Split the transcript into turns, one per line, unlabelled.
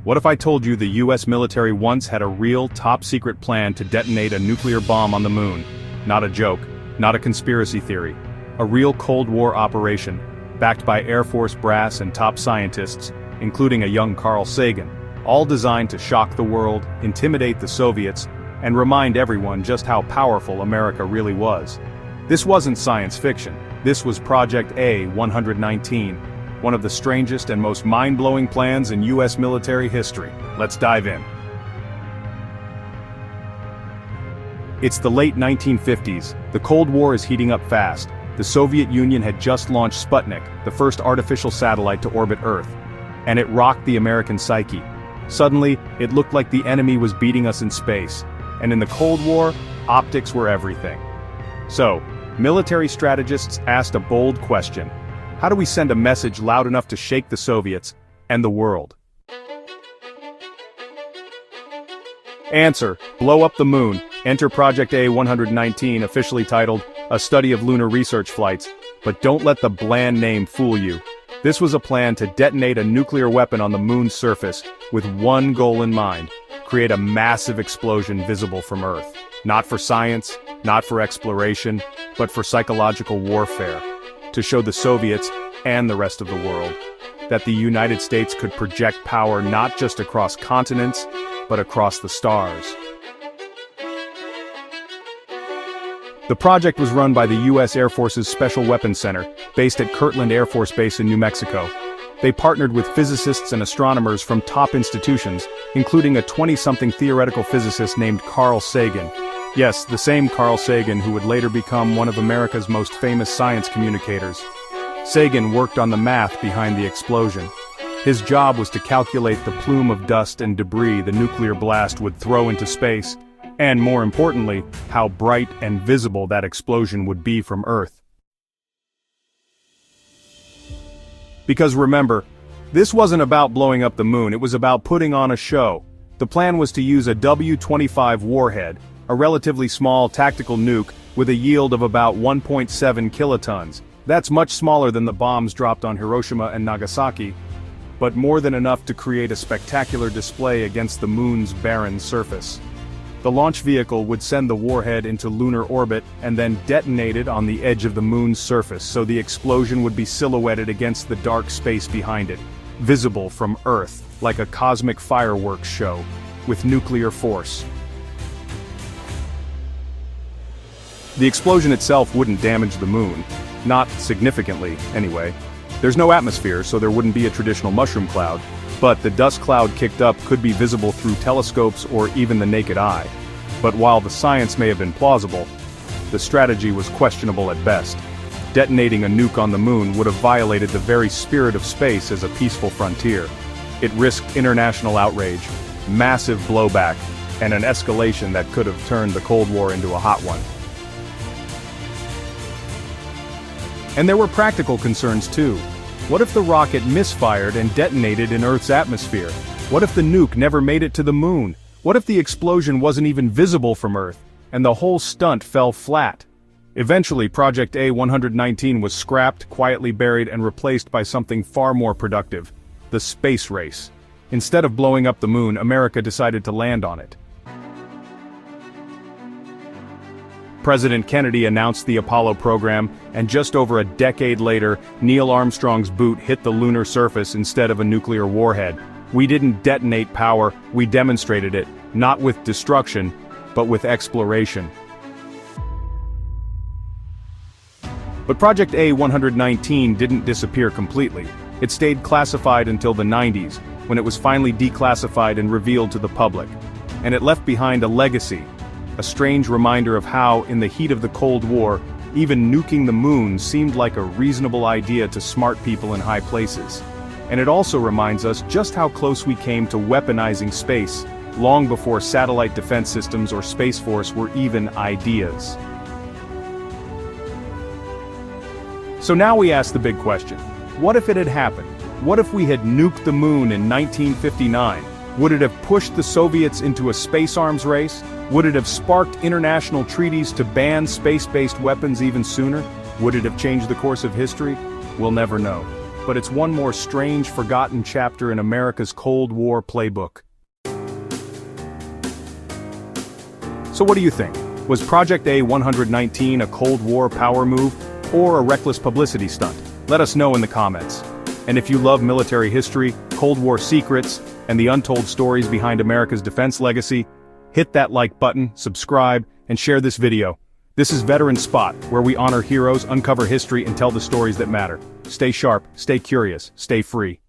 What if I told you the US military once had a real top-secret plan to detonate a nuclear bomb on the moon? Not a joke, not a conspiracy theory. A real Cold War operation, backed by Air Force brass and top scientists, including a young Carl Sagan, all designed to shock the world, intimidate the Soviets, and remind everyone just how powerful America really was. This wasn't science fiction. This was Project A119, one of the strangest and most mind-blowing plans in US military history. Let's dive in. It's the late 1950s. The Cold War is heating up fast. The Soviet Union had just launched Sputnik, the first artificial satellite to orbit Earth. And it rocked the American psyche. Suddenly, it looked like the enemy was beating us in space. And in the Cold War, optics were everything. So, military strategists asked a bold question. How do we send a message loud enough to shake the Soviets and the world? Answer: blow up the moon. Enter Project A119, officially titled A Study of Lunar Research Flights. But don't let the bland name fool you. This was a plan to detonate a nuclear weapon on the moon's surface with one goal in mind: create a massive explosion visible from Earth. Not for science, not for exploration, but for psychological warfare. To show the Soviets, and the rest of the world, that the United States could project power not just across continents, but across the stars. The project was run by the U.S. Air Force's Special Weapons Center, based at Kirtland Air Force Base in New Mexico. They partnered with physicists and astronomers from top institutions, including a 20-something theoretical physicist named Carl Sagan. Yes, the same Carl Sagan who would later become one of America's most famous science communicators. Sagan worked on the math behind the explosion. His job was to calculate the plume of dust and debris the nuclear blast would throw into space, and more importantly, how bright and visible that explosion would be from Earth. Because remember, this wasn't about blowing up the moon, it was about putting on a show. The plan was to use a W-25 warhead, a relatively small tactical nuke with a yield of about 1.7 kilotons. That's much smaller than the bombs dropped on Hiroshima and Nagasaki, but more than enough to create a spectacular display against the moon's barren surface. The launch vehicle would send the warhead into lunar orbit and then detonate it on the edge of the moon's surface, so the explosion would be silhouetted against the dark space behind it, visible from Earth, like a cosmic fireworks show, with nuclear force. The explosion itself wouldn't damage the moon. Not significantly, anyway. There's no atmosphere, so there wouldn't be a traditional mushroom cloud, but the dust cloud kicked up could be visible through telescopes or even the naked eye. But while the science may have been plausible, the strategy was questionable at best. Detonating a nuke on the moon would have violated the very spirit of space as a peaceful frontier. It risked international outrage, massive blowback, and an escalation that could have turned the Cold War into a hot one. And there were practical concerns too. What if the rocket misfired and detonated in Earth's atmosphere? What if the nuke never made it to the moon? What if the explosion wasn't even visible from Earth, and the whole stunt fell flat? Eventually, Project A119 was scrapped, quietly buried, and replaced by something far more productive: the space race. Instead of blowing up the moon, America decided to land on it. President Kennedy announced the Apollo program, and just over a decade later, Neil Armstrong's boot hit the lunar surface instead of a nuclear warhead. We didn't detonate power, we demonstrated it, not with destruction, but with exploration. But Project A119 didn't disappear completely. It stayed classified until the 90s, when it was finally declassified and revealed to the public. And it left behind a legacy. A strange reminder of how, in the heat of the Cold War, even nuking the moon seemed like a reasonable idea to smart people in high places. And it also reminds us just how close we came to weaponizing space, long before satellite defense systems or Space Force were even ideas. So now we ask the big question: what if it had happened? What if we had nuked the moon in 1959? Would it have pushed the Soviets into a space arms race? Would it have sparked international treaties to ban space-based weapons even sooner? Would it have changed the course of history? We'll never know. but it's one more strange, forgotten chapter in America's Cold War playbook. So what do you think? Was Project A119 a Cold War power move, or a reckless publicity stunt? Let us know in the comments. And if you love military history, Cold War secrets, and the untold stories behind America's defense legacy, hit that like button, subscribe, and share this video. This is Veteran Spot, where we honor heroes, uncover history, and tell the stories that matter. Stay sharp, stay curious, stay free.